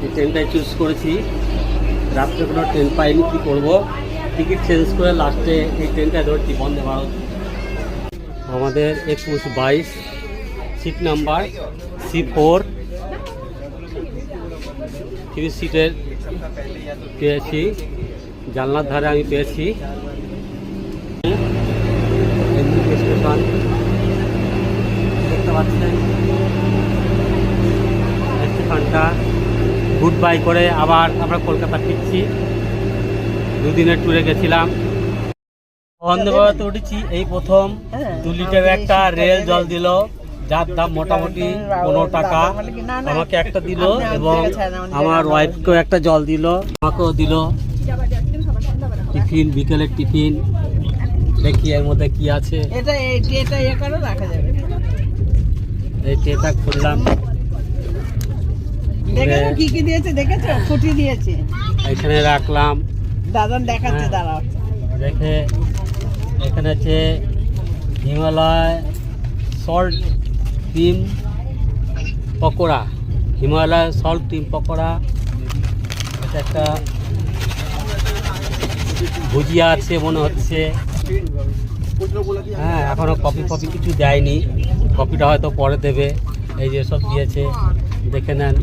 এই ট্রেনটাই চুজ করেছি। রাত্রে কোনো ট্রেন পাইনি, কী করবো, টিকিট চেঞ্জ করে লাস্টে এই ট্রেনটা ধরছি, বন্দে ভারত। আমাদের 21-22 সিট নাম্বার C4 3 সিটের পেয়েছি, জানলার ধারে আমি পেয়েছি। স্টেশন দেখতে পাচ্ছেন, স্টেশনটা গুড বাই করে আবার আমরা কলকাতা ফিরছি। দুদিনের ট্যুরে গেছিলাম, বন্দে ভারতে উঠেছি এই প্রথম। 2 লিটার একটা রেল জল দিল, যার দাম মোটামুটি 15 টাকা। আমাকে একটা দিল এবং আমার ওয়াইফকেও একটা জল দিল, আমাকেও দিল টিফিন, বিকেলের টিফিন। দেখি এর মধ্যে কি আছে। এই ট্রেটা খুললাম, কি কি দিয়েছে দেখেছো? ফুটি দিয়েছে, এখানে রাখলাম। দাদা দেখাচ্ছে, দাঁড়াও। দেখে এখানে আছে Himalaya salt cream pakora, Himalaya salt cream pakora. এটা একটা ভুজিয়া আছে মনে হচ্ছে। হ্যাঁ, এখনও কফি কিছু দেয়নি, কফিটা হয়তো পরে দেবে। এই যে সব দিয়েছে, দেখে নেন।